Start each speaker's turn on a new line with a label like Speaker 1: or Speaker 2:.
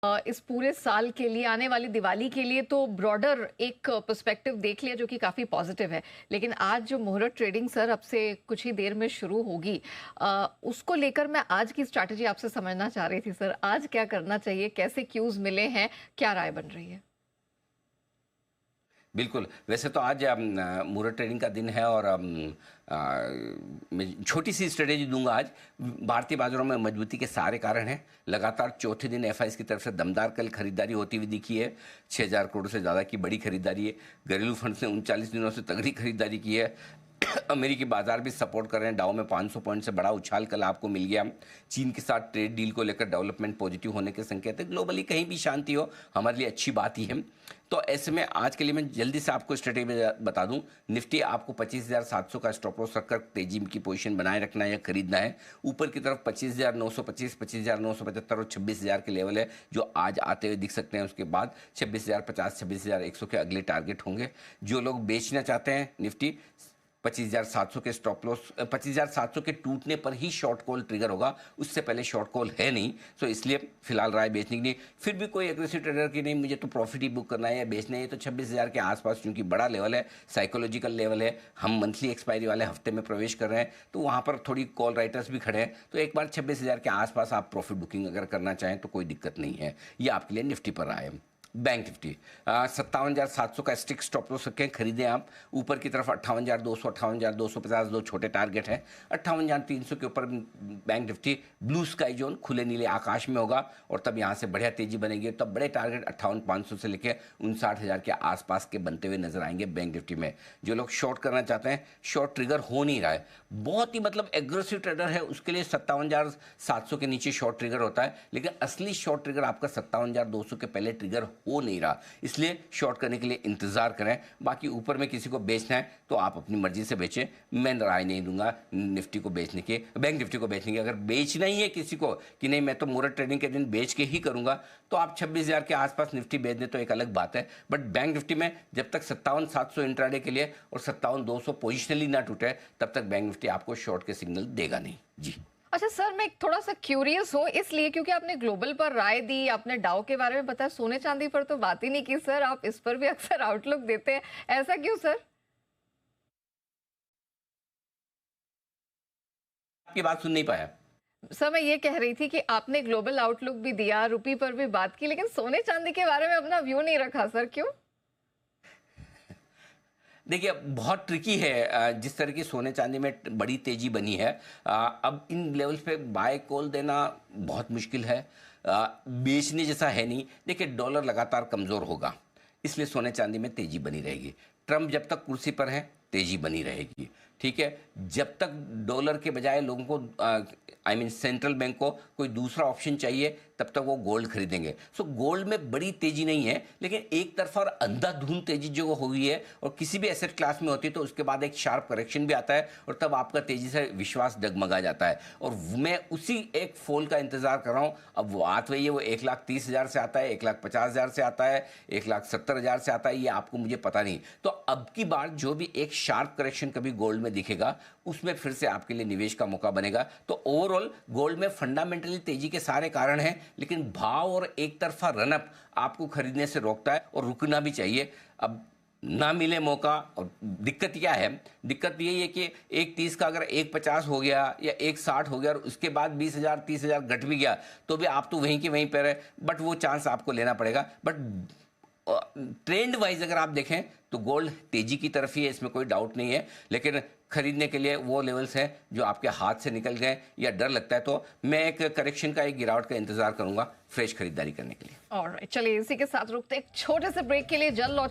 Speaker 1: इस पूरे साल के लिए, आने वाली दिवाली के लिए तो ब्रॉडर एक पर्सपेक्टिव देख लिया जो कि काफ़ी पॉजिटिव है। लेकिन आज जो मुहूर्त ट्रेडिंग सर अब से कुछ ही देर में शुरू होगी, उसको लेकर मैं आज की स्ट्रैटेजी आपसे समझना चाह रही थी सर। आज क्या करना चाहिए, कैसे क्यूज मिले हैं, क्या राय बन रही है?
Speaker 2: बिल्कुल। वैसे तो आज मुहूर्त ट्रेडिंग का दिन है और मैं छोटी सी स्ट्रेटेजी दूंगा आज। भारतीय बाजारों में मजबूती के सारे कारण हैं। लगातार चौथे दिन एफआईएस की तरफ से दमदार कल खरीदारी होती हुई दिखी है। 6,000 करोड़ से ज़्यादा की बड़ी खरीदारी है। घरेलू फंड्स ने 39 दिनों से तगड़ी खरीदारी की है। अमेरिकी बाजार भी सपोर्ट कर रहे हैं। डाउ में 500 पॉइंट से बड़ा उछाल कल आपको मिल गया। चीन के साथ ट्रेड डील को लेकर डेवलपमेंट पॉजिटिव होने के संकेत है। ग्लोबली कहीं भी शांति हो हमारे लिए अच्छी बात ही है। तो ऐसे में आज के लिए मैं जल्दी से आपको स्ट्रेटेजी बता दूं। निफ्टी आपको 25,700 का स्टॉप लॉस रखकर तेजी की पोजीशन बनाए रखना है या खरीदना है। ऊपर की तरफ 25,925, 25,975 और 26,000 के लेवल है जो आज आते हुए दिख सकते हैं। उसके बाद 26,050, 26,100 के अगले टारगेट होंगे। जो लोग बेचना चाहते हैं निफ्टी 25,700 के स्टॉप लॉस, 25,700 के टूटने पर ही शॉर्ट कॉल ट्रिगर होगा। उससे पहले शॉर्ट कॉल है नहीं, तो इसलिए फिलहाल राय बेचने की नहीं। फिर भी कोई एग्रेसिव ट्रेडर की नहीं, मुझे तो प्रॉफिट ही बुक करना है या बेचना है, तो 26,000 के आसपास क्योंकि बड़ा लेवल है, साइकोलॉजिकल लेवल है, हम मंथली एक्सपायरी वाले हफ्ते में प्रवेश कर रहे हैं, तो वहाँ पर थोड़ी कॉल राइटर्स भी खड़े हैं। तो एक बार 26,000 के आसपास आप प्रॉफिट बुकिंग अगर करना चाहें तो कोई दिक्कत नहीं है। ये आपके लिए निफ्टी पर राय है। बैंक निफ्टी 57,700 का स्टिक स्टॉप लॉस रखें, खरीदें आप। ऊपर की तरफ 58,200, 58,250 दो छोटे टारगेट हैं। 58,300 के ऊपर bank Nifty blue sky zone, खुले नीले आकाश में होगा और तब यहाँ से बढ़िया तेजी बनेगी। तब बड़े टारगेट 58,500 से लेकर 59,000 के आसपास के बनते हुए नजर आएंगे बैंक निफ्टी में। जो लोग शॉर्ट करना चाहते हैं, शॉर्ट ट्रिगर हो नहीं रहा है, बहुत ही मतलब एग्रेसिव ट्रेडर है उसके लिए 57,700 के नीचे शॉर्ट ट्रिगर होता है, लेकिन असली शॉर्ट ट्रिगर आपका 57,200 के पहले ट्रिगर हो नहीं रहा, इसलिए शॉर्ट करने के लिए इंतजार करें। बाकी ऊपर में किसी को बेचना है तो आप अपनी मर्जी से बेचें, मैं राय नहीं दूंगा निफ्टी को बेचने की, बैंक निफ्टी को बेचने की। अगर बेचना ही है किसी को कि नहीं मैं तो मुहूर्त ट्रेडिंग के दिन बेच के ही करूंगा, तो आप 26,000 के आसपास निफ्टी बेच दें तो एक अलग बात है। बट बैंक निफ्टी में जब तक 57,700 इंट्राडे के लिए और 57,200 पोजिशनली ना टूटे, तब तक बैंक निफ्टी आपको शॉर्ट के सिग्नल देगा नहीं। जी
Speaker 1: अच्छा सर, मैं थोड़ा सा क्यूरियस हूँ इसलिए क्योंकि आपने ग्लोबल पर राय दी, आपने डाउ के बारे में बताया, सोने चांदी पर तो बात ही नहीं की सर। आप इस पर भी अक्सर आउटलुक देते हैं, ऐसा क्यों सर?
Speaker 2: आपकी बात सुन नहीं पाया
Speaker 1: सर मैं ये कह रही थी कि आपने ग्लोबल आउटलुक भी दिया, रुपी पर भी बात की, लेकिन सोने चांदी के बारे में अपना व्यू नहीं रखा सर, क्यों?
Speaker 2: देखिए बहुत ट्रिकी है। जिस तरह की सोने चांदी में बड़ी तेजी बनी है, अब इन लेवल्स पे बाय कॉल देना बहुत मुश्किल है। बेचने जैसा है नहीं। देखिए डॉलर लगातार कमज़ोर होगा, इसलिए सोने चांदी में तेजी बनी रहेगी। ट्रंप जब तक कुर्सी पर है तेजी बनी रहेगी, ठीक है। जब तक डॉलर के बजाय लोगों को सेंट्रल बैंक को कोई दूसरा ऑप्शन चाहिए, तब तक वो गोल्ड खरीदेंगे। सो गोल्ड में बड़ी तेजी नहीं है, लेकिन एक तरफा और अंधाधुंध तेजी जो हुई है और किसी भी एसेट क्लास में होती है तो उसके बाद एक शार्प करेक्शन भी आता है और तब आपका तेजी से विश्वास डगमगा जाता है। और मैं उसी एक फॉल का इंतजार कर रहा हूँ। अब वो बात वही है, वो 1,30,000 से आता है, 1,50,000 से आता है, 1,70,000 से आता है, ये आपको मुझे पता नहीं। तो अब की बार जो भी एक शार्प करेक्शन कभी गोल्ड में दिखेगा, उसमें फिर से आपके लिए निवेश का मौका बनेगा। तो ओवरऑल गोल्ड में फंडामेंटली तेजी के सारे कारण हैं, लेकिन भाव और एक तरफा रनअप आपको खरीदने से रोकता है और रुकना भी चाहिए। अब ना मिले मौका, और दिक्कत क्या है, दिक्कत यही है कि 1,30 का अगर 1,50 हो गया या 1,60 हो गया और उसके बाद 20,000 30,000 घट भी गया, तो भी आप तो वहीं के वहीं पर है। बट वो चांस आपको लेना पड़ेगा। बट ट्रेंड वाइज अगर आप देखें तो गोल्ड तेजी की तरफ ही है, इसमें कोई डाउट नहीं है। लेकिन खरीदने के लिए वो लेवल्स हैं जो आपके हाथ से निकल गए या डर लगता है, तो मैं एक करेक्शन का, एक गिरावट का इंतजार करूंगा फ्रेश खरीदारी करने के लिए।
Speaker 1: ऑलराइट, चलिए इसी के साथ रुकते हैं एक छोटे से ब्रेक के लिए। जल्द लौट